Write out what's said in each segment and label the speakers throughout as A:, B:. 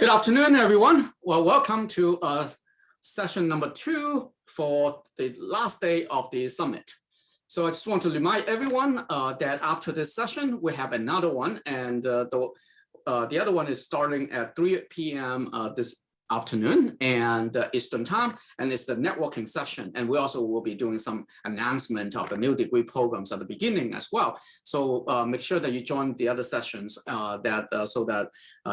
A: Good afternoon, everyone. Well, welcome to session number 2 for the last day of the summit. So I just want to remind everyone that after this session, we have another one, and the other one is starting at 3 p.m. This afternoon and Eastern time, and it's the networking session. And we also will be doing some announcement of the new degree programs at the beginning as well. So make sure that you join the other sessions so that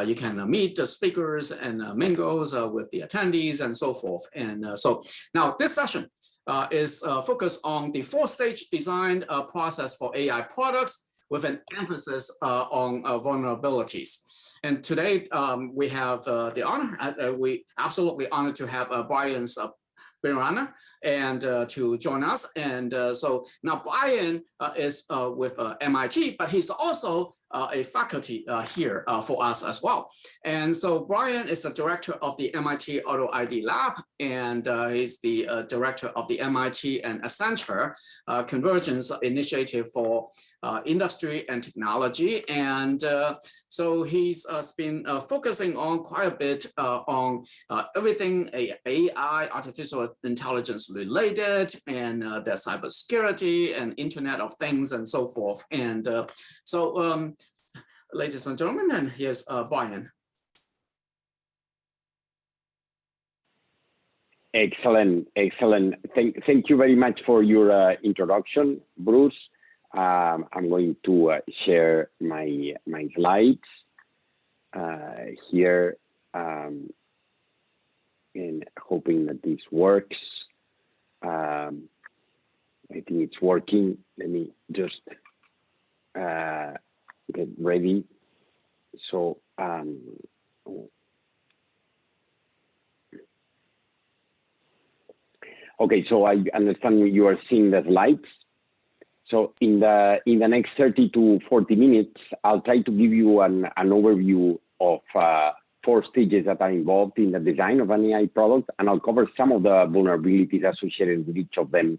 A: you can meet the speakers and mingles with the attendees and so forth. And so now this session is focused on the 4-stage design process for AI products with an emphasis on vulnerabilities. And today we have the honor, we absolutely honored to have Brian Subirana and to join us. And so now Brian is with MIT, but he's also a faculty here for us as well. And so Brian is the director of the MIT Auto ID Lab, and he's the director of the MIT and Accenture Convergence Initiative for Industry and Technology. And so he's been focusing on quite a bit on everything AI, artificial intelligence related, and the cybersecurity and Internet of Things and so forth. And so, ladies and gentlemen, and here's Brian.
B: Excellent, excellent. Thank you very much for your introduction, Bruce. I'm going to share my slides here, and hoping that this works. I think it's working. Let me just get ready. So okay, so I understand you are seeing the slides. So in the next 30 to 40 minutes, I'll try to give you an overview of 4 stages that are involved in the design of an AI product, and I'll cover some of the vulnerabilities associated with each of them,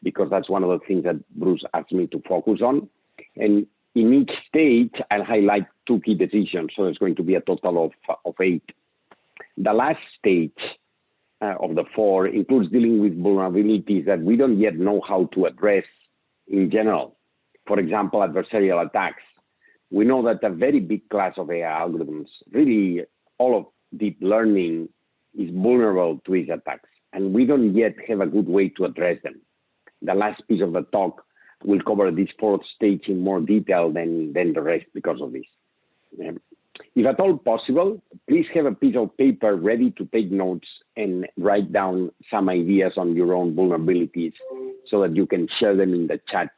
B: because that's one of the things that Bruce asked me to focus on. And in each stage, I'll highlight 2 key decisions, so there's going to be a total of 8. The last stage of the 4 includes dealing with vulnerabilities that we don't yet know how to address in general. For example, adversarial attacks. We know that a very big class of AI algorithms, really all of deep learning, is vulnerable to these attacks, and we don't yet have a good way to address them. The last piece of the talk will cover this 4th stage in more detail than the rest because of this. If at all possible, please have a piece of paper ready to take notes and write down some ideas on your own vulnerabilities so that you can share them in the chat.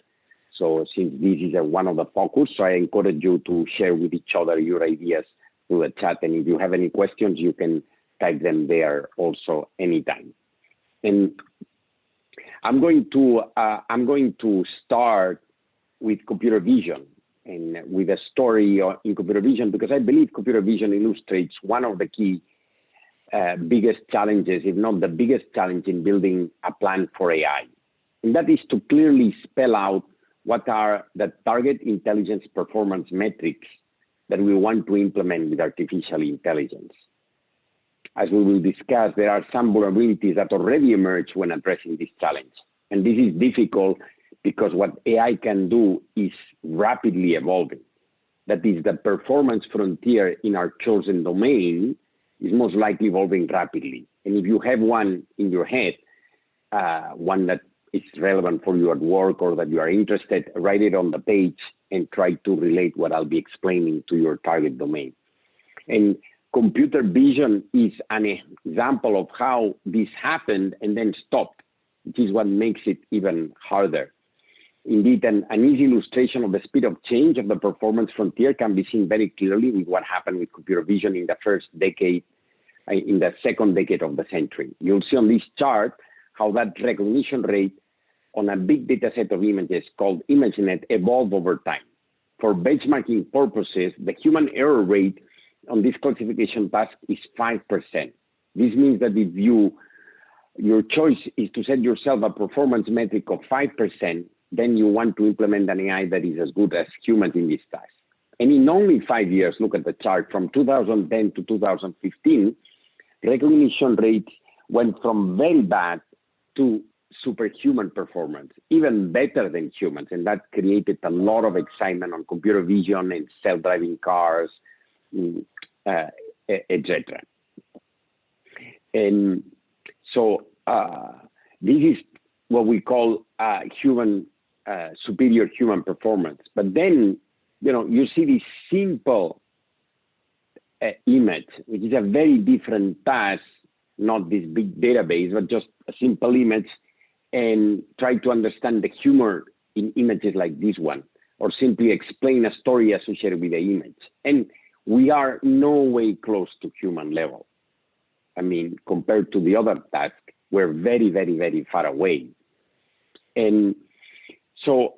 B: So since this is one of the focus, so I encourage you to share with each other your ideas through the chat. And if you have any questions, you can type them there also anytime. And I'm going to start with computer vision and with a story in computer vision, because I believe computer vision illustrates one of the key biggest challenges, if not the biggest challenge, in building a plan for AI. And that is to clearly spell out what are the target intelligence performance metrics that we want to implement with artificial intelligence. As we will discuss, there are some vulnerabilities that already emerge when addressing this challenge. And this is difficult because what AI can do is rapidly evolving. That is, the performance frontier in our chosen domain is most likely evolving rapidly. And if you have one in your head, one that is relevant for you at work or that you are interested, write it on the page and try to relate what I'll be explaining to your target domain. And computer vision is an example of how this happened and then stopped, which is what makes it even harder. Indeed, an easy illustration of the speed of change of the performance frontier can be seen very clearly with what happened with computer vision in the first decade, in the second decade of the century. You'll see on this chart how that recognition rate on a big data set of images called ImageNet evolved over time. For benchmarking purposes, the human error rate on this classification task is 5%. This means that if your choice is to set yourself a performance metric of 5%, then you want to implement an AI that is as good as humans in this task. And in only 5 years, look at the chart, from 2010 to 2015, recognition rates went from very bad to superhuman performance, even better than humans. And that created a lot of excitement on computer vision and self-driving cars, etc. And so this is what we call superior human performance. But then, you see this simple image, which is a very different task, not this big database, but just a simple image, and try to understand the humor in images like this one, or simply explain a story associated with the image. And we are no way close to human level. I mean, compared to the other task, we're very, very, very far away. And so,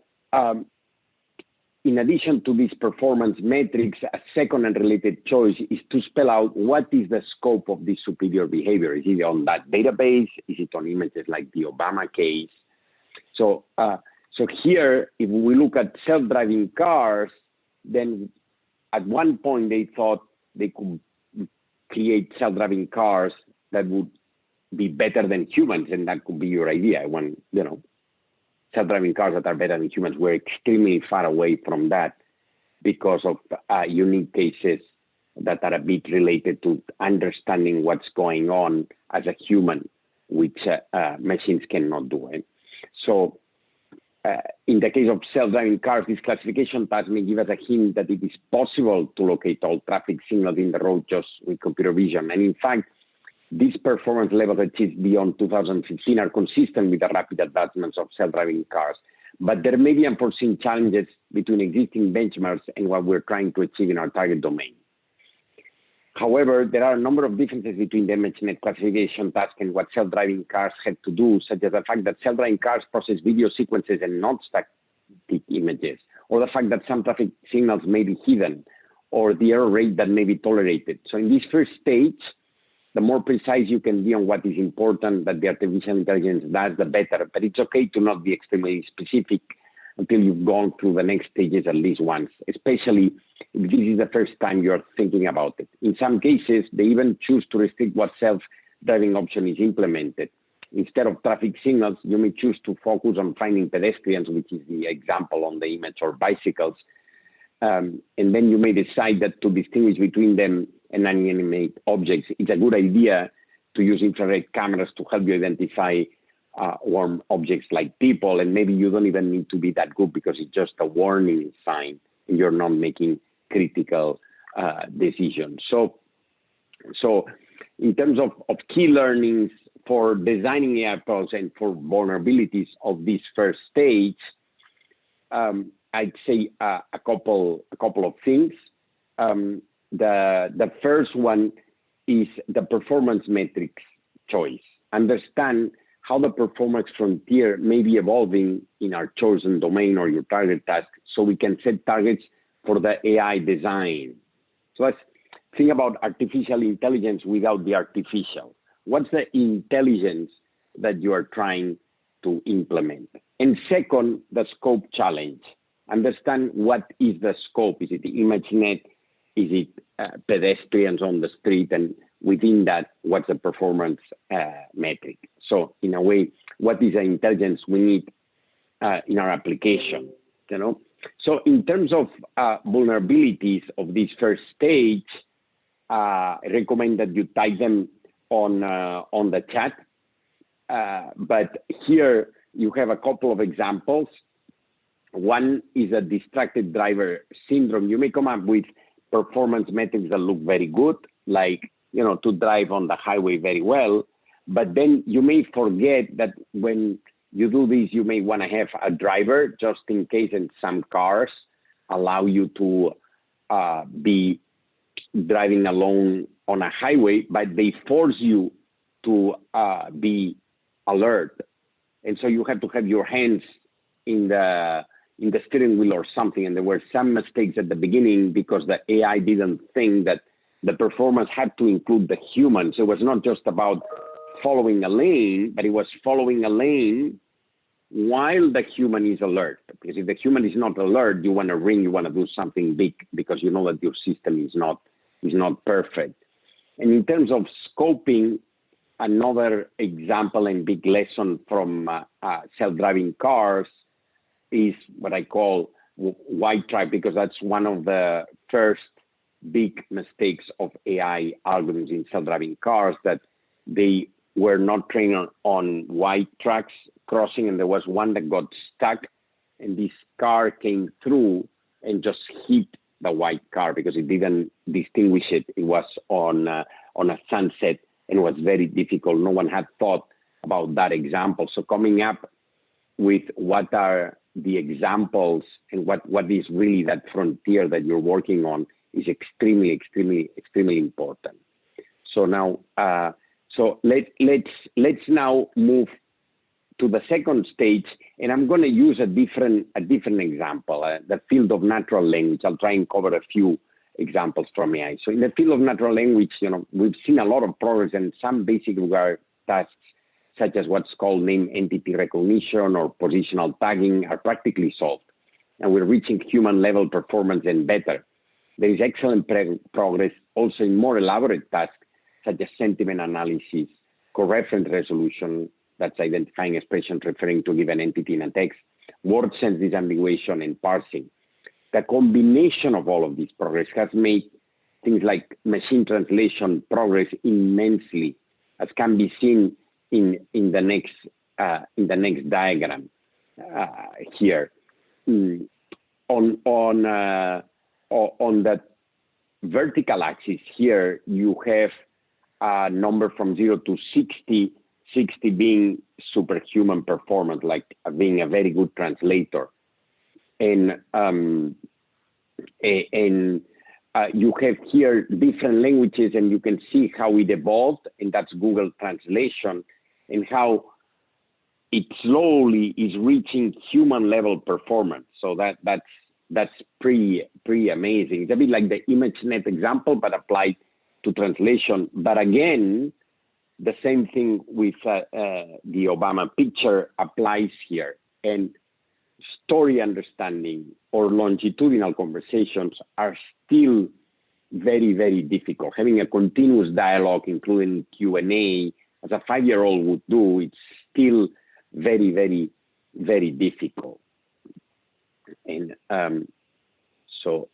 B: in addition to these performance metrics, a second and related choice is to spell out what is the scope of this superior behavior. Is it on that database? Is it on images like the Obama case? So, so here, if we look at self-driving cars, then at one point they thought they could create self-driving cars that would be better than humans, and that could be your idea. When, self-driving cars that are better than humans, we're extremely far away from that because of unique cases that are a bit related to understanding what's going on as a human, which machines cannot do. So in the case of self-driving cars, this classification task may give us a hint that it is possible to locate all traffic signals in the road just with computer vision. And in fact, these performance levels achieved beyond 2015 are consistent with the rapid advancements of self-driving cars. But there may be unforeseen challenges between existing benchmarks and what we're trying to achieve in our target domain. However, there are a number of differences between the ImageNet classification task and what self-driving cars have to do, such as the fact that self-driving cars process video sequences and not static images, or the fact that some traffic signals may be hidden, or the error rate that may be tolerated. So in this first stage, the more precise you can be on what is important that the artificial intelligence does, the better. But it's okay to not be extremely specific until you've gone through the next stages at least once, especially if this is the first time you're thinking about it. In some cases, they even choose to restrict what self-driving option is implemented. Instead of traffic signals, you may choose to focus on finding pedestrians, which is the example on the image, or bicycles. And then you may decide that to distinguish between them and inanimate objects, it's a good idea to use infrared cameras to help you identify warm objects like people. And maybe you don't even need to be that good because it's just a warning sign and you're not making critical decisions. So in terms of key learnings for designing AI models and for vulnerabilities of this first stage, I'd say a couple of things. The first one is the performance metrics choice. Understand how the performance frontier may be evolving in our chosen domain or your target task, so we can set targets for the AI design. So let's think about artificial intelligence without the artificial. What's the intelligence that you are trying to implement? And second, the scope challenge. Understand what is the scope. Is it the ImageNet? Is it pedestrians on the street? And within that, what's the performance metric? So in a way, what is the intelligence we need in our application? So in terms of vulnerabilities of this first stage, I recommend that you type them on the chat. But here you have a couple of examples. One is a distracted driver syndrome. You may come up with performance metrics that look very good, like, to drive on the highway very well. But then you may forget that when you do this, you may want to have a driver just in case, and some cars allow you to be driving alone on a highway, but they force you to be alert. And so you have to have your hands in the steering wheel or something. And there were some mistakes at the beginning because the AI didn't think that the performance had to include the humans. So it was not just about following a lane, but it was following a lane while the human is alert. Because if the human is not alert, you want to ring, you want to do something big because you know that your system is not perfect. And in terms of scoping, another example and big lesson from self-driving cars is what I call white track, because that's one of the first big mistakes of AI algorithms in self-driving cars, that they were not trained on white tracks crossing, and there was one that got stuck, and this car came through and just hit the white car because it didn't distinguish it. It was on a sunset, and it was very difficult. No one had thought about that example. So coming up with what are the examples and what is really that frontier that you're working on is extremely important. So now, let's now move to the second stage, and I'm going to use a different example, the field of natural language. I'll try and cover a few examples from AI. So in the field of natural language, we've seen a lot of progress, and some basic tasks, such as what's called name entity recognition or positional tagging, are practically solved, and we're reaching human level performance and better. There is excellent progress also in more elaborate tasks, such as sentiment analysis, coreference resolution, that's identifying expressions referring to a given entity in a text, word sense disambiguation, and parsing. The combination of all of this progress has made things like machine translation progress immensely, as can be seen in the next diagram here. On the vertical axis here, you have a number from 0 to 60, 60 being superhuman performance, like being a very good translator. And you have here different languages, and you can see how it evolved, and that's Google Translation, and how it slowly is reaching human level performance. So that's pretty amazing. It's a bit like the ImageNet example, but applied to translation. But again, the same thing with the Obama picture applies here. And story understanding or longitudinal conversations are still very difficult. Having a continuous dialogue, including Q&A, as a 5-year-old would do, it's still very difficult. And so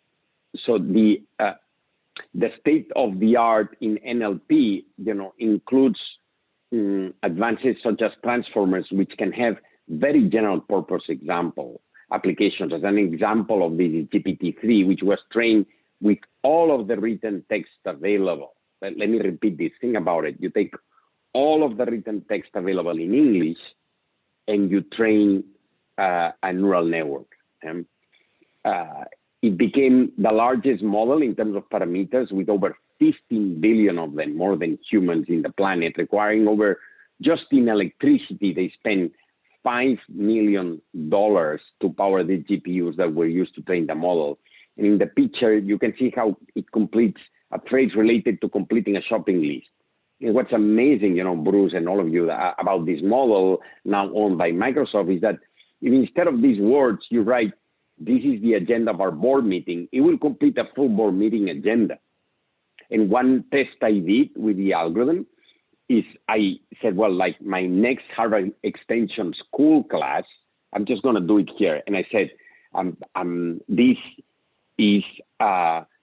B: the state of the art in NLP, includes advances such as transformers, which can have very general purpose applications. As an example of this is GPT-3, which was trained with all of the written text available. Let me repeat this. Think about it. You take all of the written text available in English, and you train a neural network. It became the largest model in terms of parameters, with over 15 billion of them, more than humans in the planet, requiring over, just in electricity, they spend $5 million to power the GPUs that were used to train the model. And in the picture, you can see how it completes a phrase related to completing a shopping list. And what's amazing, Bruce and all of you, about this model now owned by Microsoft, is that if instead of these words, you write, "This is the agenda of our board meeting," it will complete a full board meeting agenda. And one test I did with the algorithm is I said, well, like my next Harvard Extension school class, I'm just going to do it here. And I said, this is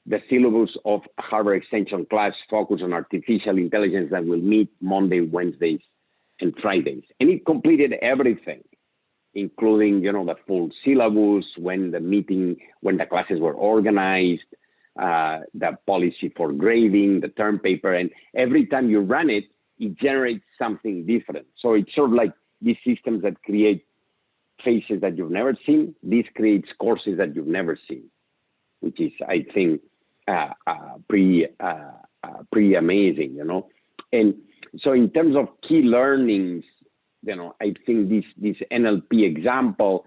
B: the syllabus of Harvard Extension class focused on artificial intelligence that will meet Monday, Wednesdays, and Fridays. And it completed everything, including, the full syllabus, when the classes were organized, the policy for grading, the term paper, and every time you run it, it generates something different. So it's sort of like these systems that create faces that you've never seen. This creates courses that you've never seen, which is, I think, pretty amazing, And so in terms of key learnings, I think this NLP example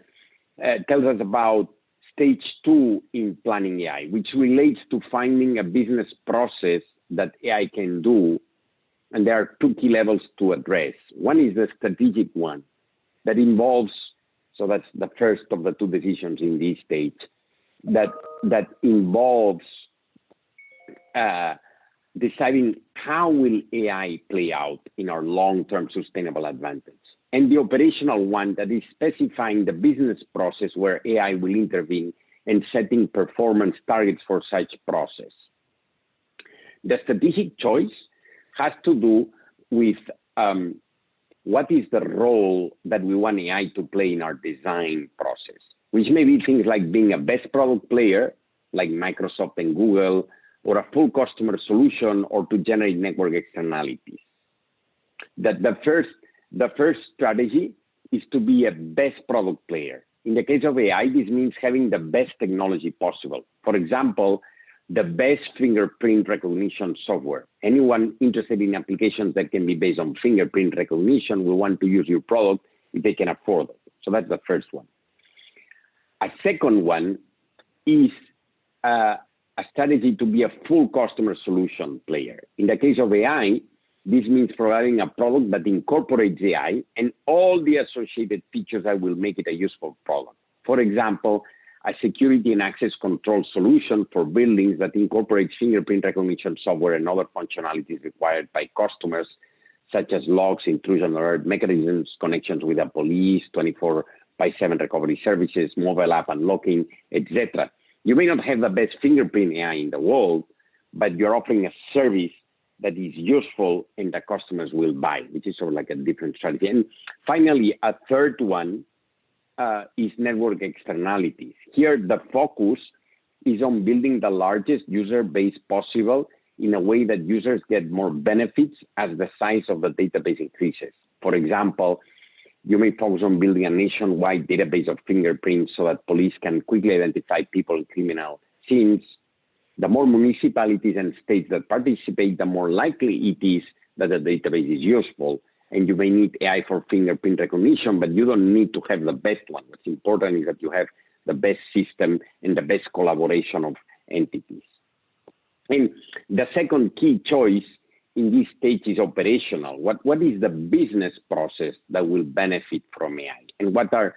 B: tells us about stage 2 in planning AI, which relates to finding a business process that AI can do. And there are 2 key levels to address. One is the strategic one that involves So that's the first of the two decisions in this stage that involves deciding how will AI play out in our long-term sustainable advantage. And the operational one that is specifying the business process where AI will intervene and setting performance targets for such process. The strategic choice has to do with what is the role that we want AI to play in our design process, which may be things like being a best product player, like Microsoft and Google, or a full customer solution, or to generate network externalities. The first strategy is to be a best product player. In the case of AI, this means having the best technology possible. For example, the best fingerprint recognition software. Anyone interested in applications that can be based on fingerprint recognition will want to use your product if they can afford it. So that's the first one. A second one is a strategy to be a full customer solution player. In the case of AI, this means providing a product that incorporates AI and all the associated features that will make it a useful product. For example, a security and access control solution for buildings that incorporates fingerprint recognition software and other functionalities required by customers, such as logs, intrusion alert mechanisms, connections with the police, 24/7 recovery services, mobile app unlocking, etc. You may not have the best fingerprint AI in the world, but you're offering a service that is useful and the customers will buy, which is sort of like a different strategy. And finally, a third one is network externalities. Here, the focus is on building the largest user base possible in a way that users get more benefits as the size of the database increases. For example, you may focus on building a nationwide database of fingerprints so that police can quickly identify people in criminal scenes. The more municipalities and states that participate, the more likely it is that the database is useful. And you may need AI for fingerprint recognition, but you don't need to have the best one. What's important is that you have the best system and the best collaboration of entities. And the second key choice in this stage is operational. What is the business process that will benefit from AI? And what are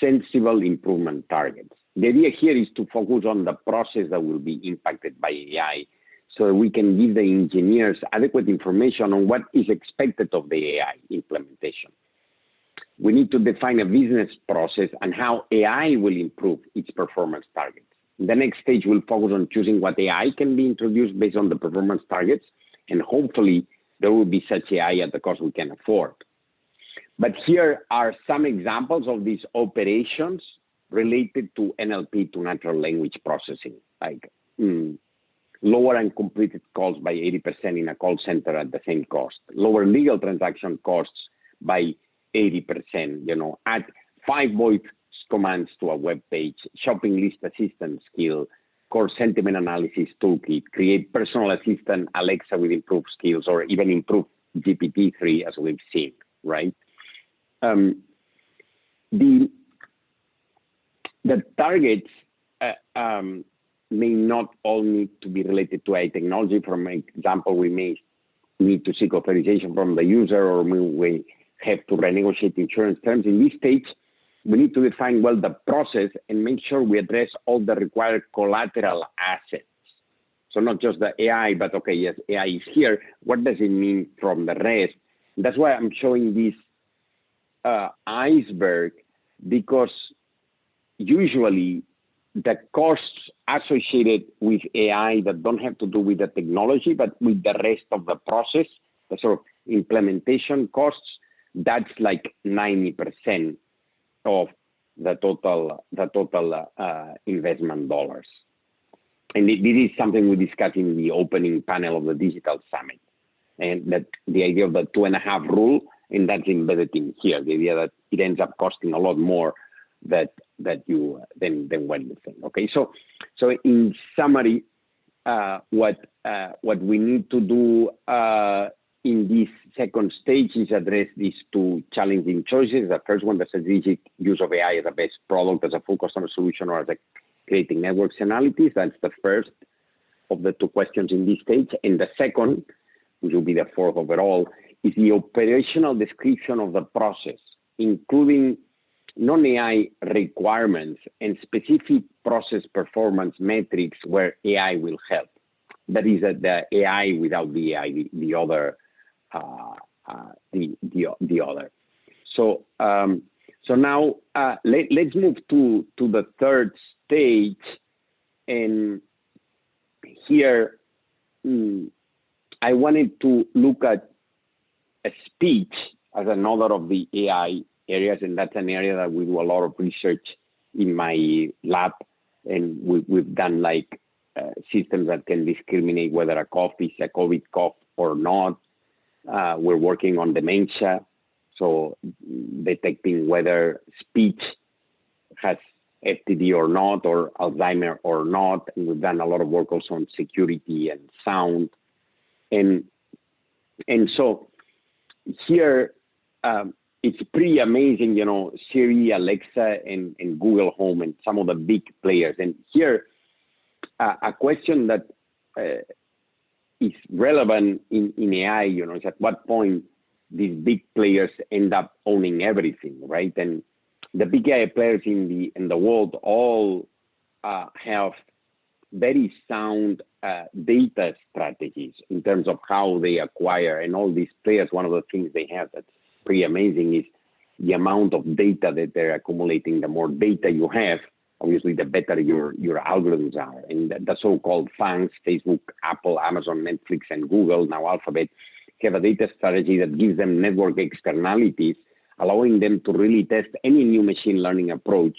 B: sensible improvement targets? The idea here is to focus on the process that will be impacted by AI so that we can give the engineers adequate information on what is expected of the AI implementation. We need to define a business process and how AI will improve its performance targets. The next stage will focus on choosing what AI can be introduced based on the performance targets, and hopefully there will be such AI at the cost we can afford. But here are some examples of these operations related to NLP, to natural language processing, like lower uncompleted calls by 80% in a call center at the same cost, lower legal transaction costs by 80%, add 5 voice commands to a web page, shopping list assistant skill, core sentiment analysis toolkit, create personal assistant Alexa with improved skills, or even improve GPT-3 as we've seen, right? The targets may not all need to be related to AI technology. For example, we may need to seek authorization from the user, or we may have to renegotiate insurance terms. In this stage, we need to define well the process and make sure we address all the required collateral assets. So not just the AI, but okay, yes, AI is here. What does it mean from the rest? That's why I'm showing this iceberg, because usually the costs associated with AI that don't have to do with the technology, but with the rest of the process, the sort of implementation costs, that's like 90% of the total investment dollars. And this is something we discussed in the opening panel of the Digital Summit. And that the idea of the 2.5 rule, and that's embedded in here, the idea that it ends up costing a lot more than what you think. Okay, so in summary, what we need to do in this second stage is address these two challenging choices. The first one, the strategic use of AI as a best product, as a full customer solution, or as a creating network externalities. That's the first of the two questions in this stage. And the second, which will be the fourth overall, is the operational description of the process, including non-AI requirements and specific process performance metrics where AI will help. That is the AI without the AI, the other. So so now let's move to the third stage, and here I wanted to look at a speech as another of the AI areas, and that's an area that we do a lot of research in my lab, and we've done like systems that can discriminate whether a cough is a COVID cough or not. We're working on dementia, so detecting whether speech has FTD or not, or Alzheimer or not. And we've done a lot of work also on security and sound. And so here, it's pretty amazing, you know, Siri, Alexa, and Google Home, and some of the big players. And here, a question that is relevant in AI, you know, is at what point these big players end up owning everything, right? And the big AI players in the world all have very sound data strategies in terms of how they acquire. And all these players, one of the things they have that's pretty amazing is the amount of data that they're accumulating. The more data you have, obviously, the better your algorithms are. And the so-called FANGs, Facebook, Apple, Amazon, Netflix, and Google, now Alphabet, have a data strategy that gives them network externalities, allowing them to really test any new machine learning approach.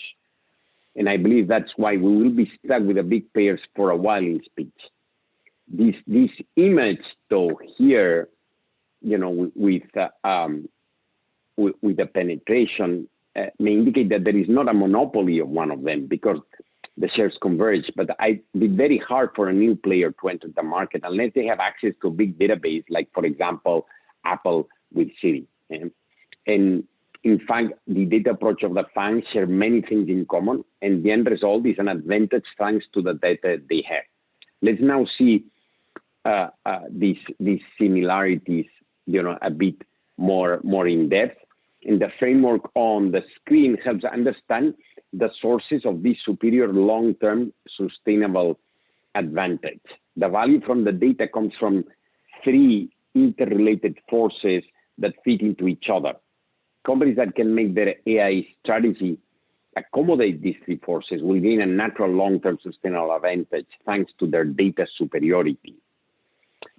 B: And I believe that's why we will be stuck with the big players for a while in speech. This image, though, here, you know, with the penetration, may indicate that there is not a monopoly of one of them because the shares converge. But it'd be very hard for a new player to enter the market unless they have access to a big database, like, for example, Apple with Siri. And in fact, the data approach of the FANGs share many things in common, and the end result is an advantage thanks to the data they have. Let's now see these similarities, you know, a bit more in depth. And the framework on the screen helps understand the sources of this superior long-term sustainable advantage. The value from the data comes from three interrelated forces that fit into each other. Companies that can make their AI strategy accommodate these three forces will gain a natural long-term sustainable advantage thanks to their data superiority.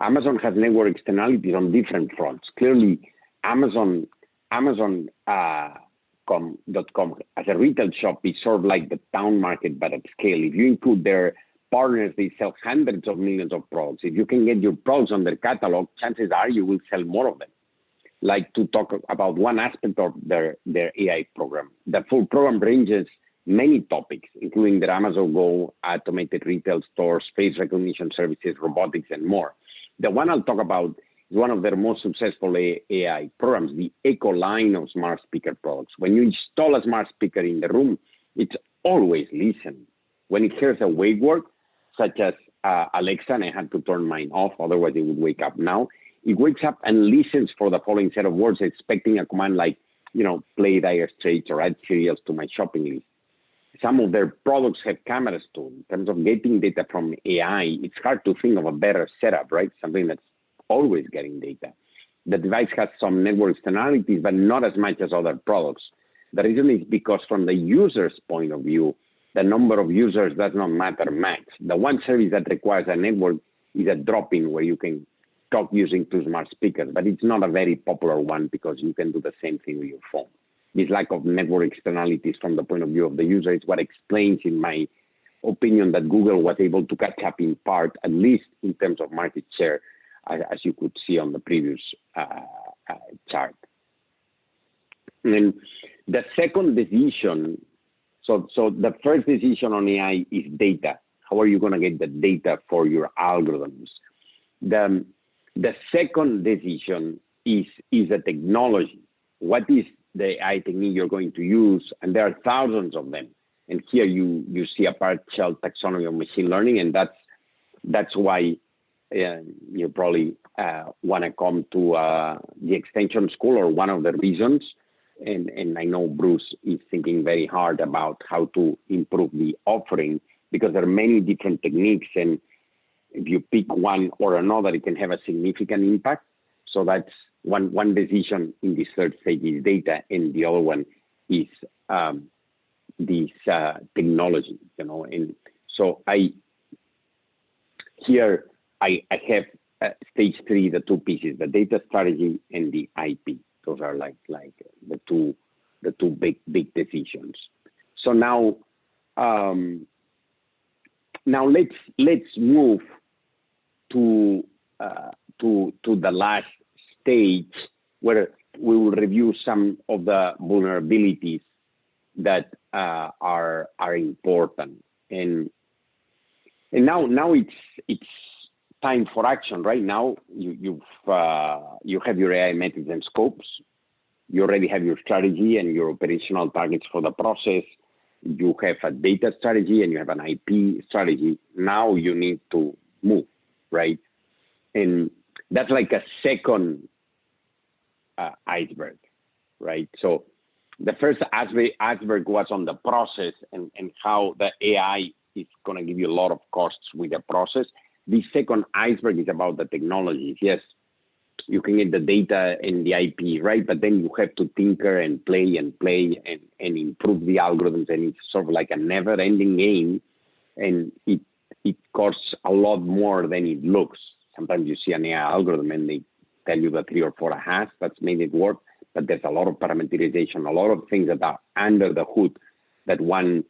B: Amazon has network externalities on different fronts. Clearly, Amazon.com as a retail shop is sort of like the town market, but at scale. If you include their partners, they sell hundreds of millions of products. If you can get your products on their catalog, chances are you will sell more of them. Like, to talk about one aspect of their AI program. The full program ranges many topics, including their Amazon Go, automated retail stores, face recognition services, robotics, and more. The one I'll talk about is one of their most successful AI programs, the Echo line of smart speaker products. When you install a smart speaker in the room, it's always listen. When it hears a wake word, such as Alexa, and I had to turn mine off, otherwise it would wake up now. It wakes up and listens for the following set of words, expecting a command like, you know, play Dire Straits or add cereals to my shopping list. Some of their products have cameras too. In terms of getting data from AI, it's hard to think of a better setup, right? Something that's always getting data. The device has some network externalities, but not as much as other products. The reason is because from the user's point of view, the number of users does not matter much. The one service that requires a network is a drop-in where you can talk using two smart speakers, but it's not a very popular one because you can do the same thing with your phone. This lack of network externalities from the point of view of the user is what explains, in my opinion, that Google was able to catch up in part, at least in terms of market share, as you could see on the previous chart. And the second decision, so the first decision on AI is data. How are you going to get the data for your algorithms? The second decision is a technology. What is the AI technique you're going to use? And there are thousands of them. And here you see a partial taxonomy of machine learning, and that's why you probably want to come to the extension school, or one of the reasons. and I know Bruce is thinking very hard about how to improve the offering, because there are many different techniques, and if you pick one or another, it can have a significant impact. So that's one decision in this third stage is data, and the other one is this technology, you know. And so I have stage 3, the two pieces, the data strategy and the IP. Those are like the two big decisions. So now let's move to the last stage, where we will review some of the vulnerabilities that are important. And now it's time for action. Right now, you have your AI metrics and scopes. You already have your strategy and your operational targets for the process. You have a data strategy and you have an IP strategy. Now you need to move, right? And that's like a second iceberg, right? So the first iceberg was on the process and how the AI is going to give you a lot of costs with the process. The second iceberg is about the technologies. Yes, you can get the data and the IP, right? But then you have to tinker and play and improve the algorithms, and it's sort of like a never-ending game, and it costs a lot more than it looks. Sometimes you see an AI algorithm and they tell you the 3 or 4 has that's made it work, but there's a lot of parameterization, a lot of things that are under the hood that one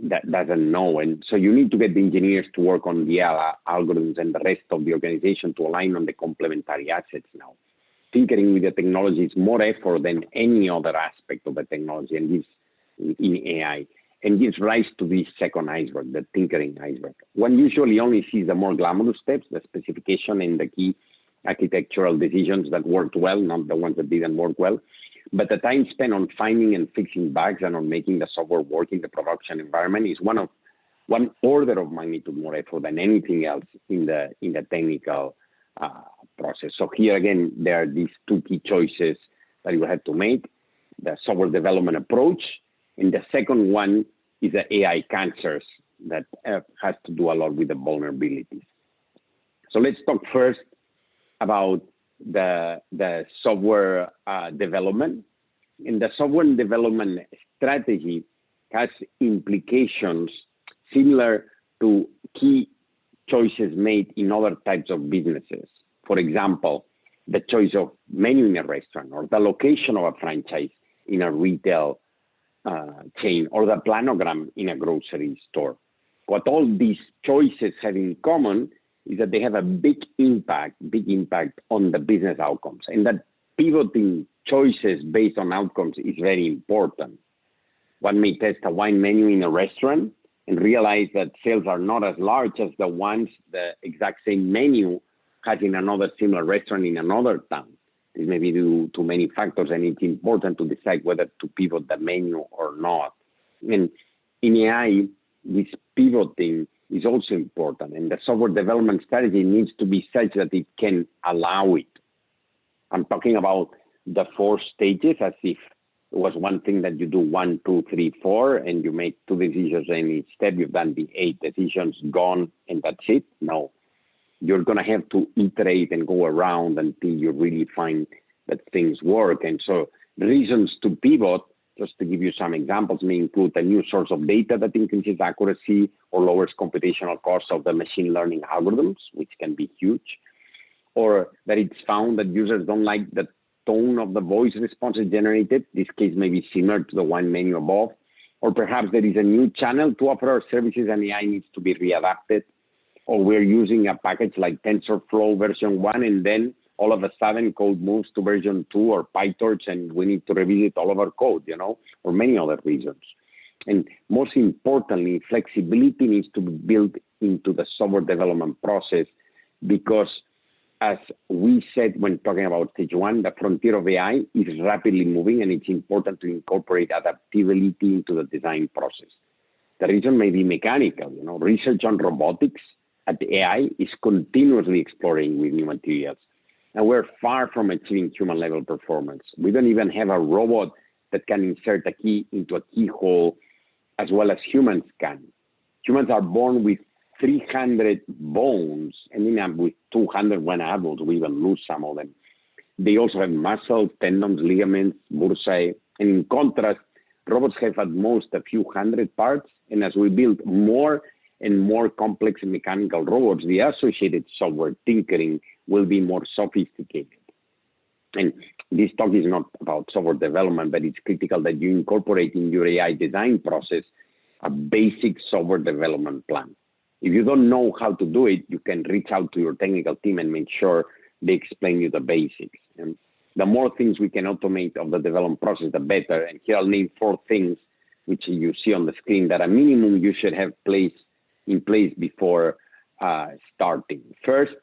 B: that doesn't know. And so you need to get the engineers to work on the algorithms and the rest of the organization to align on the complementary assets now. Tinkering with the technology is more effort than any other aspect of the technology, and this in AI, and gives rise to this second iceberg, the tinkering iceberg. One usually only sees the more glamorous steps, the specification and the key architectural decisions that worked well, not the ones that didn't work well. But the time spent on finding and fixing bugs and on making the software work in the production environment is one order of magnitude more effort than anything else in the technical process. So here again, there are these two key choices that you have to make: the software development approach, and the second one is the AI cancers that has to do a lot with the vulnerabilities. So let's talk first about the software development. And the software development strategy has implications similar to key choices made in other types of businesses. For example, the choice of menu in a restaurant, or the location of a franchise in a retail chain, or the planogram in a grocery store. What all these choices have in common is that they have a big impact on the business outcomes. And that pivoting choices based on outcomes is very important. One may test a wine menu in a restaurant and realize that sales are not as large as the ones the exact same menu has in another similar restaurant in another town. This may be due to many factors, and it's important to decide whether to pivot the menu or not. And in AI, this pivoting is also important, and the software development strategy needs to be such that it can allow it. I'm talking about the 4 stages as if it was one thing that you do 1, 2, 3, 4, and you make 2 decisions, and each step you've done the 8 decisions, gone, and that's it. No, you're going to have to iterate and go around until you really find that things work. And so reasons to pivot, just to give you some examples, may include a new source of data that increases accuracy or lowers computational costs of the machine learning algorithms, which can be huge, or that it's found that users don't like the tone of the voice responses generated. This case may be similar to the one menu above, or perhaps there is a new channel to offer our services and AI needs to be readapted, or we're using a package like TensorFlow version 1, and then all of a sudden code moves to version 2 or PyTorch, and we need to revisit all of our code, or many other reasons. And most importantly, flexibility needs to be built into the software development process, because as we said when talking about stage 1, the frontier of AI is rapidly moving, and it's important to incorporate adaptability into the design process. The reason may be mechanical. Research on robotics at the AI is continuously exploring with new materials. and we're far from achieving human level performance. We don't even have a robot that can insert a key into a keyhole as well as humans can. Humans are born with 300 bones, and then with 200 when adults, we even lose some of them. They also have muscles, tendons, ligaments, bursae, and in contrast, robots have at most a few hundred parts, and as we build more and more complex mechanical robots, the associated software tinkering will be more sophisticated. And this talk is not about software development, but it's critical that you incorporate in your AI design process a basic software development plan. If you don't know how to do it, you can reach out to your technical team and make sure they explain you the basics. And the more things we can automate of the development process, the better. And here I'll name 4 things which you see on the screen that a minimum you should have in place before starting. First,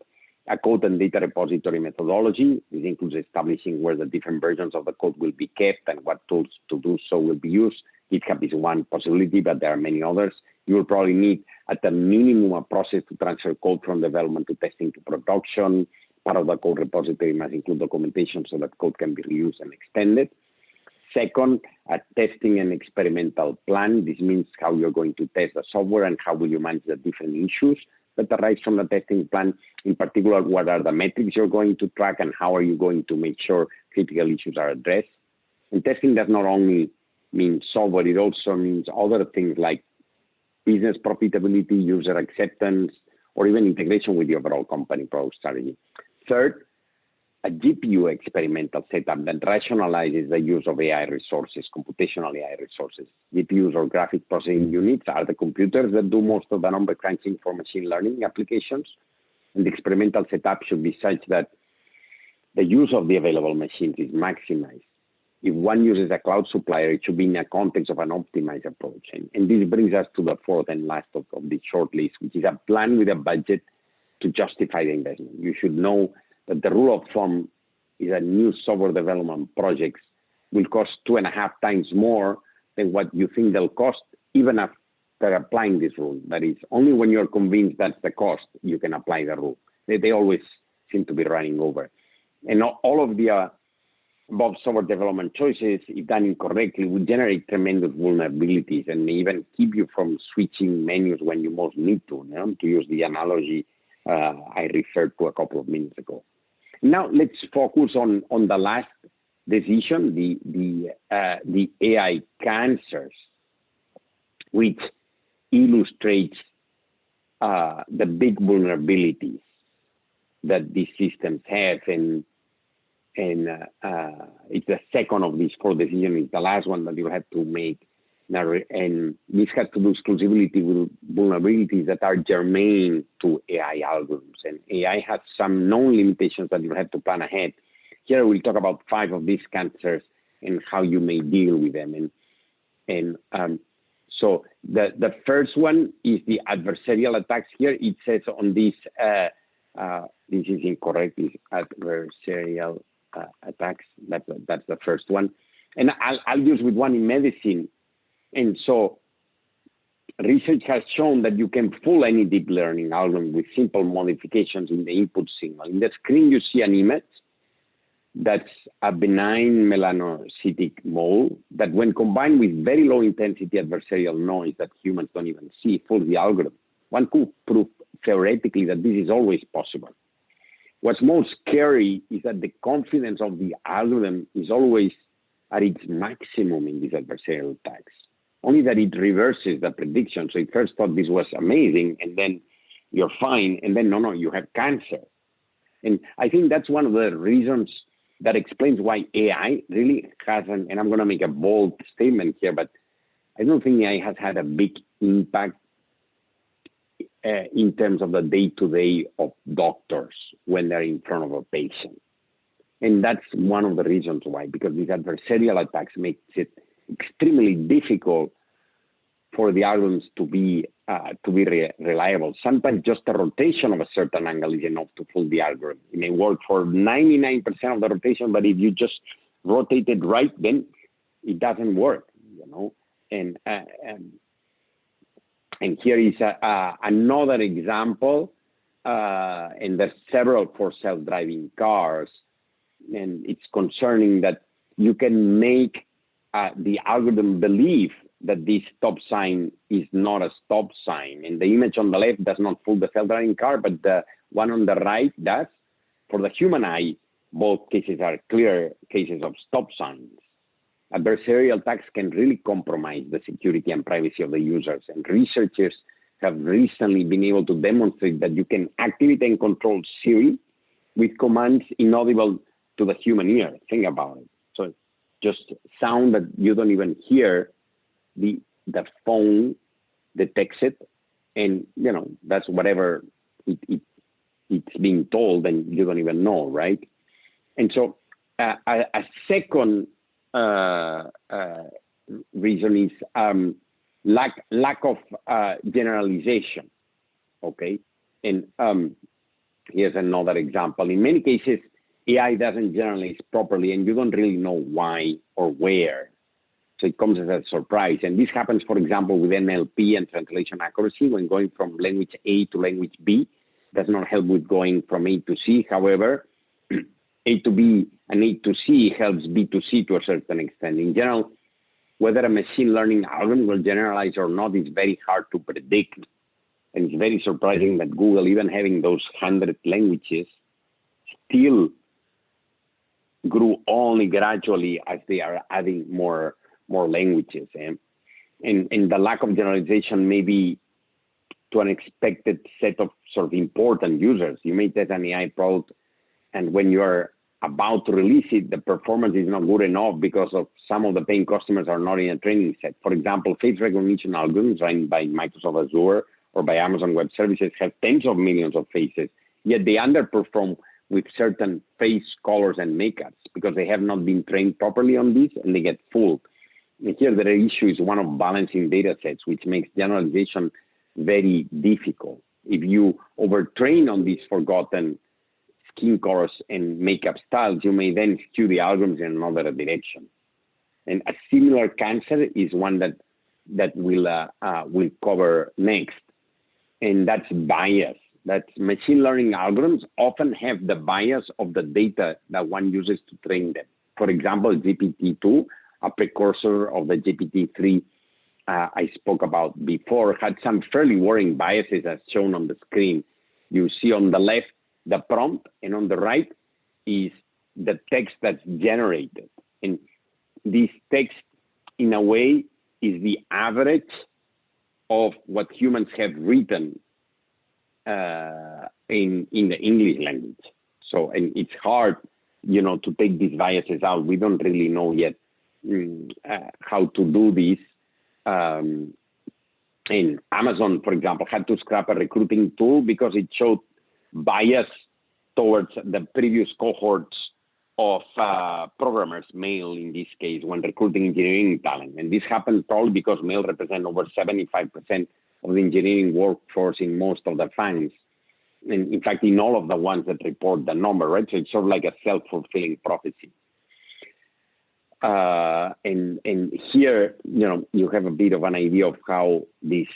B: a code and data repository methodology. This includes establishing where the different versions of the code will be kept and what tools to do so will be used. GitHub is one possibility, but there are many others. You will probably need at the minimum a process to transfer code from development to testing to production. Part of the code repository must include documentation so that code can be reused and extended. Second, a testing and experimental plan. This means how you're going to test the software and how will you manage the different issues that arise from the testing plan. In particular, what are the metrics you're going to track and how are you going to make sure critical issues are addressed? And testing does not only mean software, it also means other things like business profitability, user acceptance, or even integration with the overall company product strategy. Third, a GPU experimental setup that rationalizes the use of AI resources, computational AI resources. GPUs or graphic processing units are the computers that do most of the number crunching for machine learning applications. And the experimental setup should be such that the use of the available machines is maximized. If one uses a cloud supplier, it should be in the context of an optimized approach. And this brings us to the fourth and last of this short list, which is a plan with a budget to justify the investment. You should know that the rule of thumb is that new software development projects will cost 2.5 times more than what you think they'll cost, even after applying this rule. That is, only when you're convinced that's the cost, you can apply the rule. They always seem to be running over. And all of the above software development choices, if done incorrectly, would generate tremendous vulnerabilities and may even keep you from switching menus when you most need to use the analogy I referred to a couple of minutes ago. Now let's focus on the last decision, the AI cancers, which illustrates the big vulnerabilities that these systems have, and it's the second of these 4 decisions. It's the last one that you have to make, and this has to do exclusively with vulnerabilities that are germane to AI algorithms. And AI has some known limitations that you have to plan ahead. Here we'll talk about 5 of these cancers and how you may deal with them. So the first one is the adversarial attacks. Here it says on this, this is incorrect, it's adversarial attacks. That's the first one. And I'll use with one in medicine. And so research has shown that you can fool any deep learning algorithm with simple modifications in the input signal. In the screen, you see an image that's a benign melanocytic mole that when combined with very low intensity adversarial noise that humans don't even see, fools the algorithm. One could prove theoretically that this is always possible. What's most scary is that the confidence of the algorithm is always at its maximum in these adversarial attacks. Only that it reverses the prediction. So it first thought this was amazing, and then you're fine, and then no, you have cancer. And I think that's one of the reasons that explains why AI really hasn't, and I'm going to make a bold statement here, but I don't think AI has had a big impact in terms of the day-to-day of doctors when they're in front of a patient. And that's one of the reasons why, because these adversarial attacks makes it extremely difficult for the algorithms to be reliable. Sometimes just a rotation of a certain angle is enough to fool the algorithm. It may work for 99% of the rotation, but if you just rotate it right, then it doesn't work, And here is another example and there's several for self-driving cars, and it's concerning that you can make the algorithm believe that this stop sign is not a stop sign. And the image on the left does not fool the self-driving car, but the one on the right does. For the human eye, both cases are clear cases of stop signs. Adversarial attacks can really compromise the security and privacy of the users. And researchers have recently been able to demonstrate that you can activate and control Siri with commands inaudible to the human ear. Think about it. So just sound that you don't even hear, the phone detects it, and that's whatever it's being told, and you don't even know, right? And so a second reason is lack of generalization. Okay, and here's another example. In many cases, AI doesn't generalize properly, and you don't really know why or where. So it comes as a surprise. And this happens, for example, with NLP and translation accuracy. When going from language A to language B, does not help with going from A to C. However, A to B and A to C helps B to C to a certain extent. In general, whether a machine learning algorithm will generalize or not is very hard to predict. And it's very surprising that Google, even having those 100 languages, still grew only gradually as they are adding more languages. And the lack of generalization may be to an expected set of sort of important users. You may test an AI product, and when you're about to release it, the performance is not good enough because of some of the paying customers are not in a training set. For example, face recognition algorithms run by Microsoft Azure or by Amazon Web Services have tens of millions of faces, yet they underperform with certain face colors and makeups because they have not been trained properly on this, and they get fooled. And here the issue is one of balancing data sets, which makes generalization very difficult. If you overtrain on these forgotten skin colors and makeup styles, you may then skew the algorithms in another direction. And a similar cancer is one that we'll cover next, and that's bias. That's machine learning algorithms often have the bias of the data that one uses to train them. For example, GPT-2, a precursor of the GPT-3 I spoke about before, had some fairly worrying biases as shown on the screen. You see on the left the prompt, and on the right is the text that's generated. And this text, in a way, is the average of what humans have written in the English language. So, and it's hard, to take these biases out. We don't really know yet how to do this. And Amazon, for example, had to scrap a recruiting tool because it showed bias towards the previous cohorts of programmers, male in this case, when recruiting engineering talent. And this happened probably because male represent over 75% of the engineering workforce in most of the FANGs. And in fact, in all of the ones that report the number, right? So it's sort of like a self-fulfilling prophecy. And here, you have a bit of an idea of how these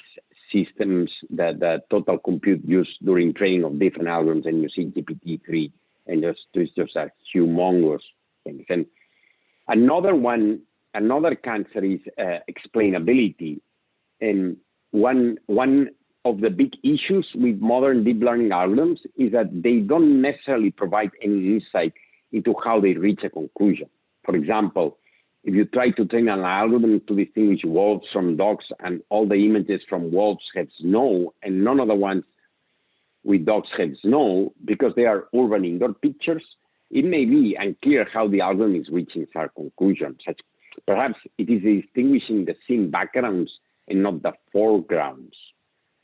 B: systems, the total compute used during training of different algorithms, and you see GPT-3, and it's just a humongous thing. And another cancer is explainability. And one of the big issues with modern deep learning algorithms is that they don't necessarily provide any insight into how they reach a conclusion. For example, if you try to train an algorithm to distinguish wolves from dogs, and all the images from wolves have snow and none of the ones with dogs have snow because they are urban indoor pictures, it may be unclear how the algorithm is reaching such conclusions. Perhaps it is distinguishing the scene backgrounds and not the foregrounds.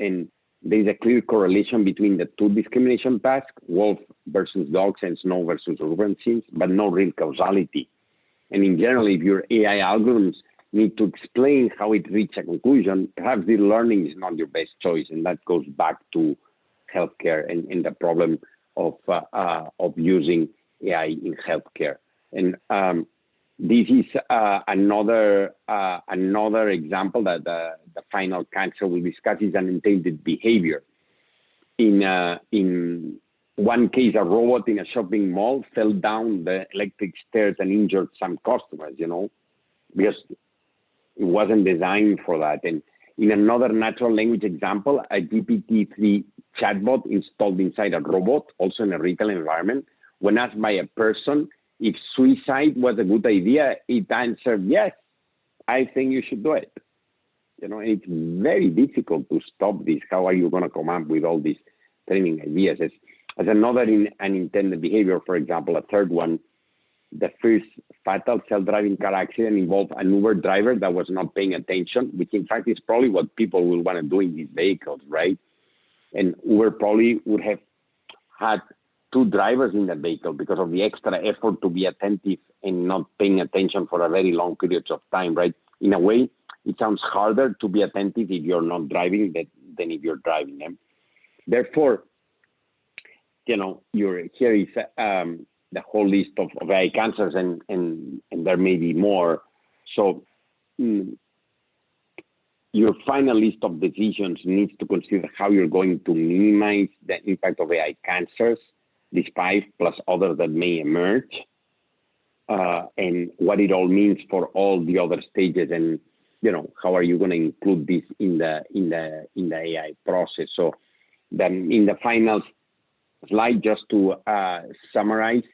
B: And there is a clear correlation between the two discrimination tasks, wolf versus dogs and snow versus urban scenes, but no real causality. And in general, if your AI algorithms need to explain how it reached a conclusion, perhaps the learning is not your best choice. And that goes back to healthcare and the problem of using AI in healthcare. And this is another example that the final cancer we discuss is unintended behavior. in one case, a robot in a shopping mall fell down the electric stairs and injured some customers, because it wasn't designed for that. And in another natural language example, a GPT-3 chatbot installed inside a robot, also in a retail environment, when asked by a person if suicide was a good idea, it answered, yes, I think you should do it. It's very difficult to stop this. How are you going to come up with all these training ideas? As another unintended behavior, for example, a third one, the first fatal self-driving car accident involved an Uber driver that was not paying attention, which in fact is probably what people will want to do in these vehicles, right? And Uber probably would have had two drivers in the vehicle because of the extra effort to be attentive and not paying attention for a very long periods of time, right? In a way, it sounds harder to be attentive if you're not driving than if you're driving them. Therefore, here is the whole list of AI cancers, and there may be more. So your final list of decisions needs to consider how you're going to minimize the impact of AI cancers, these 5 plus others that may emerge, and what it all means for all the other stages, and how are you going to include this in the AI process. So then in the final slide, just to summarize,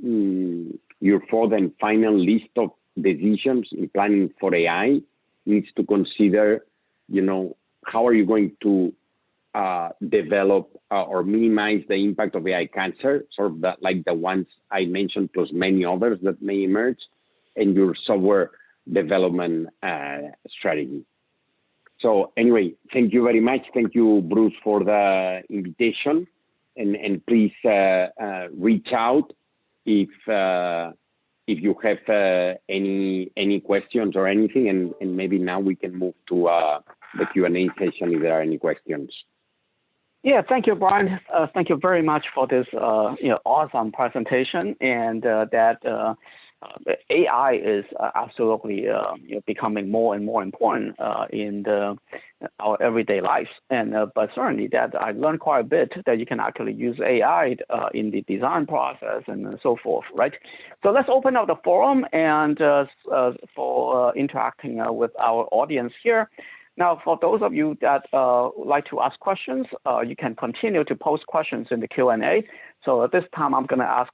B: your fourth and final list of decisions in planning for AI needs to consider, how are you going to develop or minimize the impact of AI cancer, sort of like the ones I mentioned, plus many others that may emerge, and your software development strategy. So anyway, thank you very much. Thank you, Bruce, for the invitation. And please reach out if you have any questions or anything, and maybe now we can move to the Q&A session if there are any questions.
C: Yeah, thank you, Brian. Thank you very much for this awesome presentation, and that AI is absolutely becoming more and more important in our everyday lives. And but certainly that I learned quite a bit that you can actually use AI in the design process and so forth, right? So let's open up the forum and for interacting with our audience here. Now, for those of you that would like to ask questions, you can continue to post questions in the Q&A. So at this time, I'm going to ask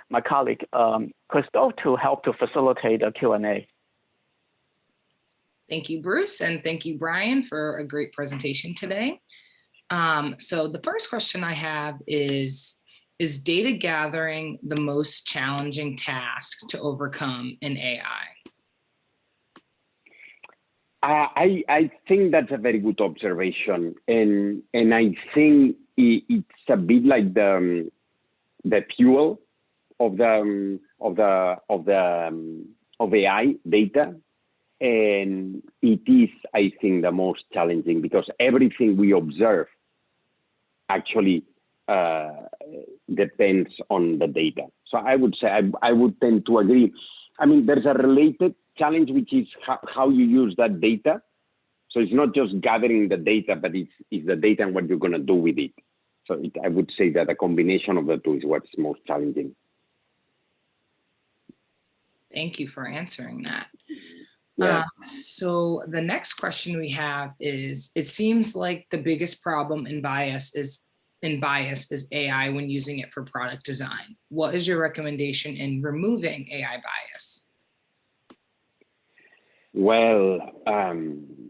C: my colleague, Crystal, to help to facilitate the Q&A.
D: Thank you, Bruce, and thank you, Brian, for a great presentation today. So the first question I have is data gathering the most challenging task to overcome in AI?
B: I think that's a very good observation, and I think it's a bit like the fuel of AI data, and it is, I think, the most challenging because everything we observe actually depends on the data. So I would say I would tend to agree. I mean, there's a related challenge, which is how you use that data. So it's not just gathering the data, but it's the data and what you're going to do with it. So I would say that a combination of the two is what's most challenging.
D: Thank you for answering that.
B: Yeah.
D: So the next question we have is, it seems like the biggest problem in bias is AI when using it for product design. What is your recommendation in removing AI bias?
B: Well,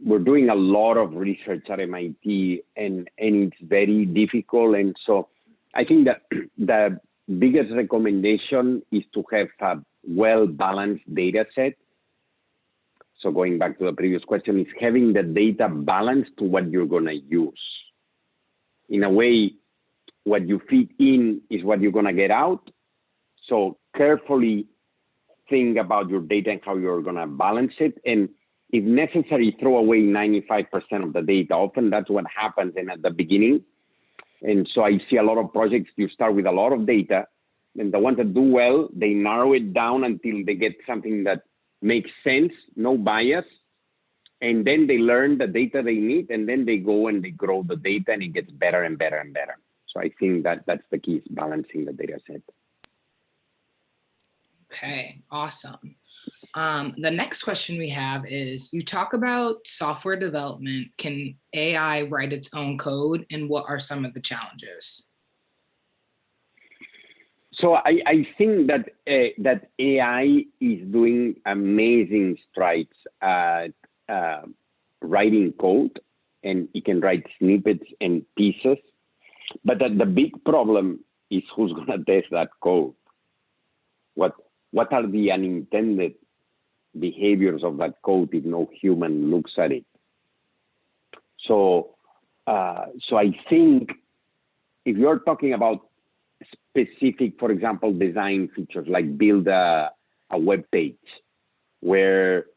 B: we're doing a lot of research at MIT, and it's very difficult. And so I think that the biggest recommendation is to have a well-balanced data set. So going back to the previous question, is having the data balanced to what you're going to use. In a way, what you feed in is what you're going to get out. So carefully think about your data and how you're going to balance it. And if necessary, throw away 95% of the data. Often that's what happens at the beginning. And so I see a lot of projects, you start with a lot of data, and the ones that do well, they narrow it down until they get something that makes sense, no bias. and then they learn the data they need, and then they go and they grow the data, and it gets better and better and better. So I think that's the key, is balancing the data set.
D: Okay, awesome. The next question we have is, you talk about software development. Can AI write its own code, and what are some of the challenges?
B: So I think that that AI is doing amazing strides at writing code, and it can write snippets and pieces. But the big problem is who's going to test that code. What are the unintended behaviors of that code if no human looks at it? So I think if you're talking about specific, for example, design features, like build a web page where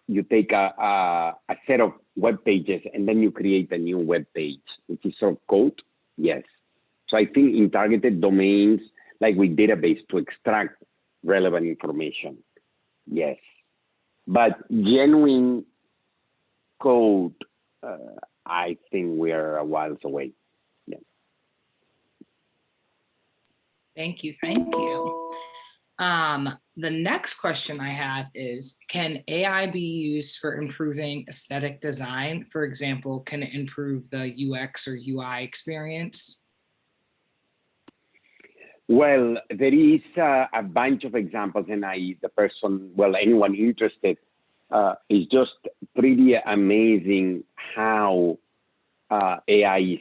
B: you take a set of web pages and then you create a new web page, which is sort of code, yes. So I think in targeted domains, like with database, to extract relevant information, yes. But genuine code, I think we are a whiles away. Yeah.
D: Thank you. Thank you. The next question I have is, can AI be used for improving aesthetic design? For example, can it improve the UX or UI experience?
B: Well, there is a bunch of examples, and anyone interested, is just pretty amazing how AI is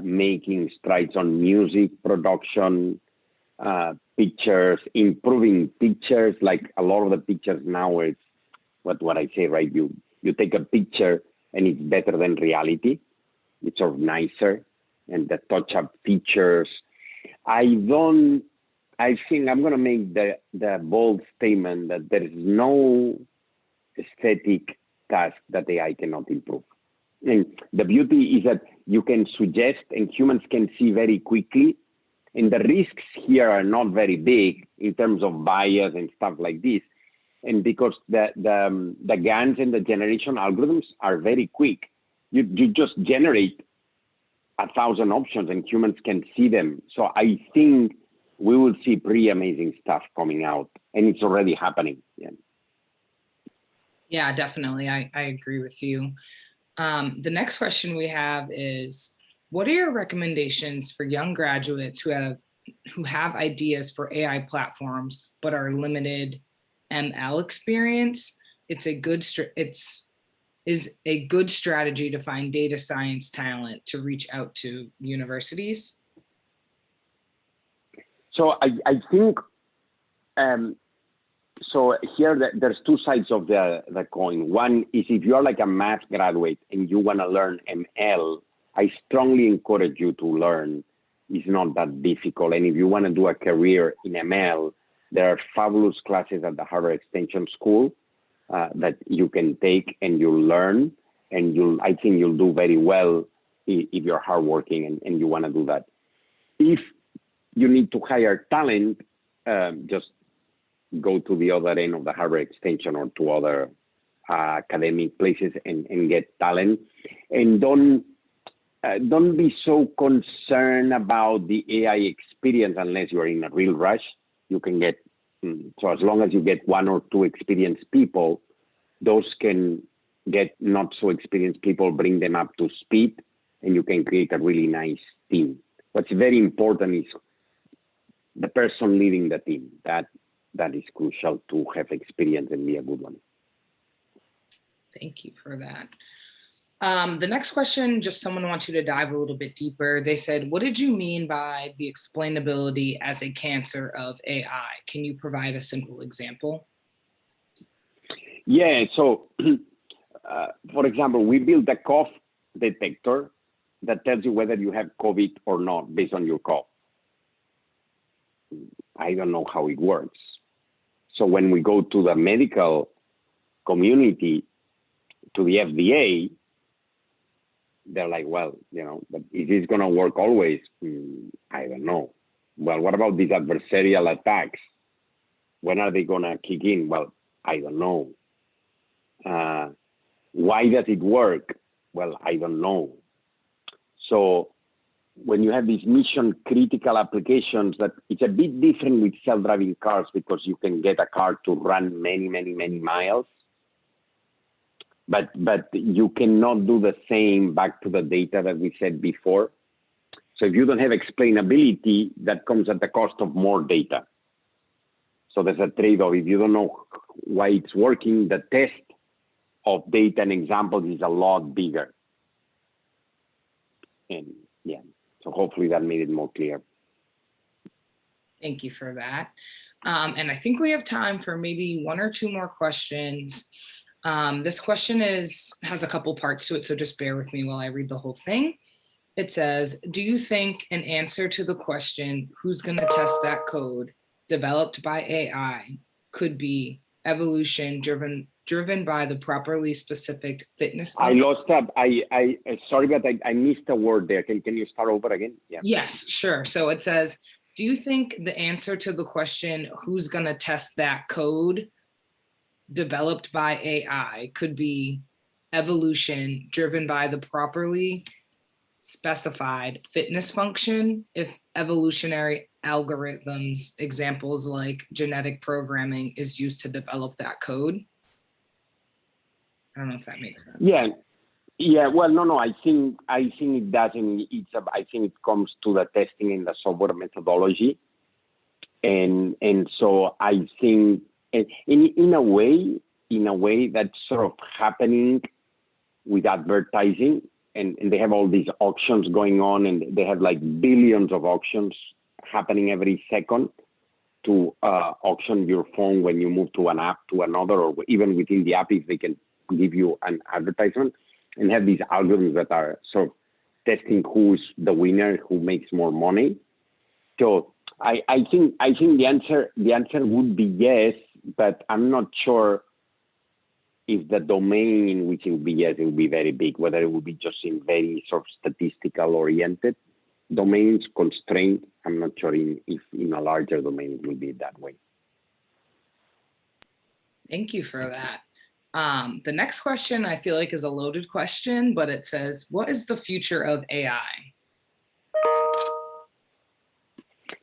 B: making strides on music production, pictures, improving pictures. Like a lot of the pictures now, it's what I say, right? You take a picture and it's better than reality. It's sort of nicer, and the touch-up features. I think I'm going to make the bold statement that there is no aesthetic task that AI cannot improve. And the beauty is that you can suggest, and humans can see very quickly, and the risks here are not very big in terms of bias and stuff like this. And because the GANs and the generation algorithms are very quick, you just generate 1,000 options and humans can see them. So I think we will see pretty amazing stuff coming out, and it's already happening.
D: Yeah, definitely. I agree with you. The next question we have is, what are your recommendations for young graduates who have ideas for AI platforms but are limited ML experience? Is a good strategy to find data science talent to reach out to universities?
B: So I think, so here there's two sides of the coin. One is if you're like a math graduate and you want to learn ML, I strongly encourage you to learn. It's not that difficult. And if you want to do a career in ML, there are fabulous classes at the Harvard Extension School that you can take and you'll learn, and I think you'll do very well if you're hardworking and you want to do that. If you need to hire talent, just go to the other end of the Harvard Extension or to other academic places and get talent. And don't be so concerned about the AI experience unless you're in a real rush. You can get, so as long as you get one or two experienced people, those can get not so experienced people, bring them up to speed, and you can create a really nice team. What's very important is the person leading the team. That is crucial to have experience and be a good one.
D: Thank you for that. The next question, just someone wants you to dive a little bit deeper. They said, what did you mean by the explainability as a cancer of AI? Can you provide a simple example?
B: Yeah, so for example, we built a cough detector that tells you whether you have COVID or not based on your cough. I don't know how it works. So when we go to the medical community, to the FDA, they're like, well, but is this going to work always? I don't know. Well, what about these adversarial attacks? When are they going to kick in? Well, I don't know. Why does it work? Well, I don't know. So when you have these mission critical applications, that it's a bit different with self-driving cars because you can get a car to run many, many, many miles. But you cannot do the same back to the data that we said before. So if you don't have explainability, that comes at the cost of more data. So there's a trade-off. If you don't know why it's working, the test of data and examples is a lot bigger. And yeah, so hopefully that made it more clear.
D: Thank you for that. And I think we have time for maybe 1 or 2 more questions. This question has a couple parts to it, so just bear with me while I read the whole thing. It says, do you think an answer to the question, who's going to test that code, developed by AI, could be evolution driven by the properly specific fitness?
B: I lost up. I sorry, but I missed a word there. Can you start over again? Yeah.
D: Yes, sure. So it says, do you think the answer to the question, who's going to test that code, developed by AI, could be evolution driven by the properly specified fitness function if evolutionary algorithms, examples like genetic programming, is used to develop that code? I don't know if that makes sense.
B: Yeah. Well, no. I think it doesn't. I think it comes to the testing in the software methodology, and so I think in a way that's sort of happening with advertising. And they have all these auctions going on, and they have like billions of auctions happening every second to auction your phone when you move to an app to another, or even within the app, if they can give you an advertisement, and have these algorithms that are sort of testing who's the winner, who makes more money. So I think the answer would be yes, but I'm not sure if the domain in which it will be yes, it will be very big, whether it will be just in very sort of statistical oriented domains, constrained. I'm not sure if in a larger domain it will be that way.
D: Thank you for that. The next question I feel like is a loaded question, but it says, what is the future of AI?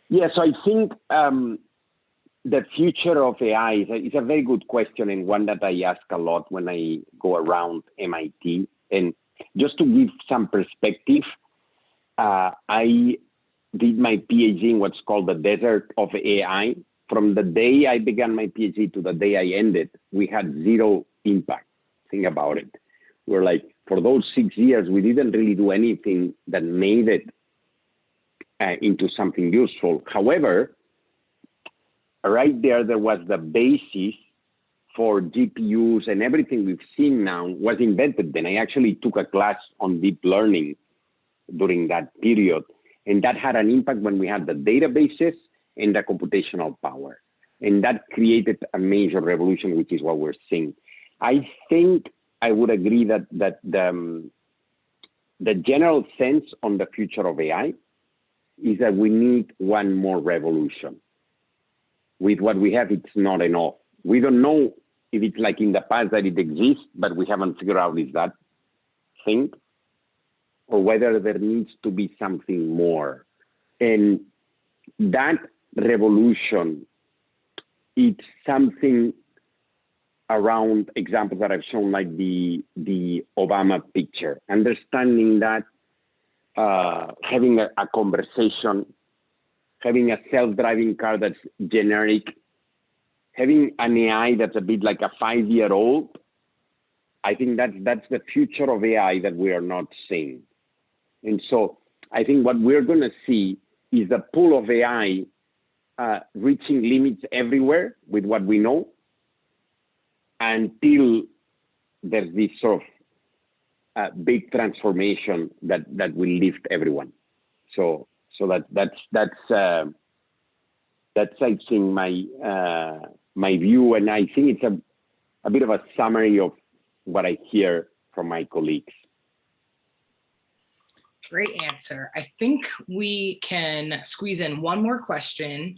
B: Yes, I think the future of AI is a very good question, and one that I ask a lot when I go around MIT. And just to give some perspective, I did my PhD in what's called the desert of AI. From the day I began my PhD to the day I ended, we had 0 impact. Think about it. We're like, for those 6 years, we didn't really do anything that made it into something useful. However, right there was the basis for GPUs, and everything we've seen now was invented then. I actually took a class on deep learning during that period, and that had an impact when we had the databases and the computational power. And that created a major revolution, which is what we're seeing. I think I would agree that the general sense on the future of AI is that we need one more revolution. With what we have, it's not enough. We don't know if it's like in the past that it exists, but we haven't figured out if that thing, or whether there needs to be something more. And that revolution, it's something around examples that I've shown, like the Obama picture, understanding that having a conversation, having a self-driving car that's generic, having an AI that's a bit like a 5-year-old, I think that's the future of AI that we are not seeing. And so I think what we're going to see is the pool of AI reaching limits everywhere with what we know, until there's this sort of big transformation that will lift everyone. So that's I think my view, and I think it's a bit of a summary of what I hear from my colleagues.
D: Great answer. I think we can squeeze in one more question.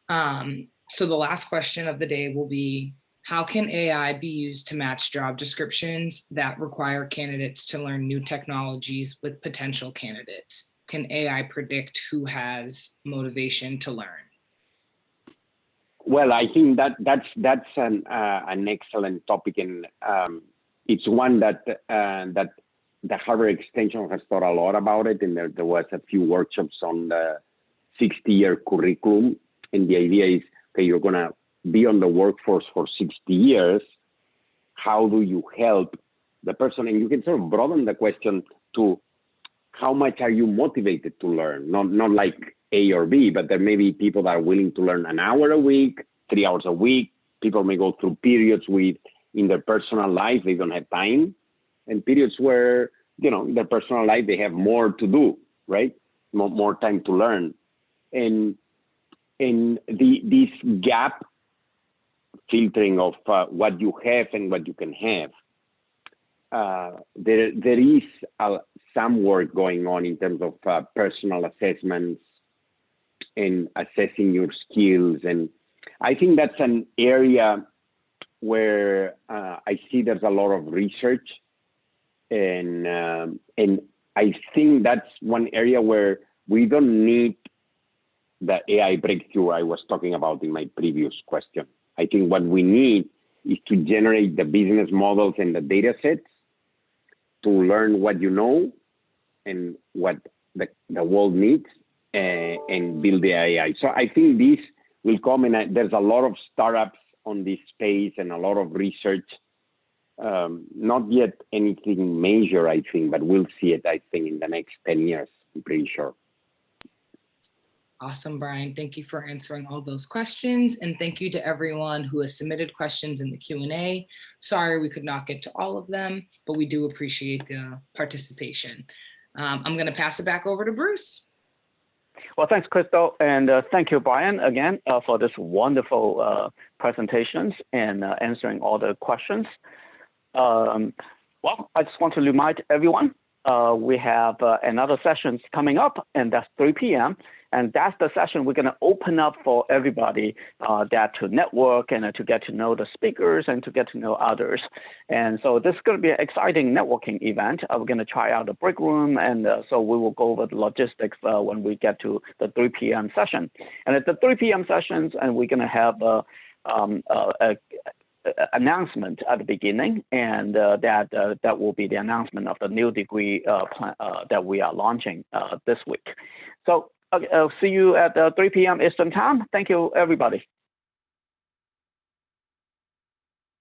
D: So the last question of the day will be, How can AI be used to match job descriptions that require candidates to learn new technologies with potential candidates? Can AI predict who has motivation to learn?
B: Well, I think that's an excellent topic, and it's one that the Harvard Extension has thought a lot about it, and there was a few workshops on the 60-year curriculum, and the idea is that you're going to be on the workforce for 60 years. How do you help the person? And you can sort of broaden the question to how much are you motivated to learn? Not like A or B, but there may be people that are willing to learn an hour a week, 3 hours a week. People may go through periods in their personal life, they don't have time, and periods where, in their personal life, they have more to do, right? More time to learn. And this gap filtering of what you have and what you can have, there is some work going on in terms of personal assessments and assessing your skills. And I think that's an area where I see there's a lot of research, and I think that's one area where we don't need the AI breakthrough I was talking about in my previous question. I think what we need is to generate the business models and the data sets to learn what you know and what the world needs, and build the AI. So I think this will come, and there's a lot of startups on this space and a lot of research. Not yet anything major, I think, but we'll see it, I think, in the next 10 years, I'm pretty sure.
D: Awesome, Brian. Thank you for answering all those questions. And thank you to everyone who has submitted questions in the Q&A. Sorry we could not get to all of them, but we do appreciate the participation. I'm going to pass it back over to Bruce.
C: Well, thanks, Crystal. And thank you, Brian, again, for this wonderful presentations and answering all the questions. Well, I just want to remind everyone, we have another session coming up, and that's 3 p.m. And that's the session we're going to open up for everybody that to network and to get to know the speakers and to get to know others. And so this is going to be an exciting networking event. We're going to try out the break room, and so we will go over the logistics when we get to the 3 p.m. session. And at the 3 p.m. sessions, and we're going to have a announcement at the beginning, and that will be the announcement of the new degree plan that we are launching this week. So I'll see you at 3 p.m. Eastern time. Thank you, everybody.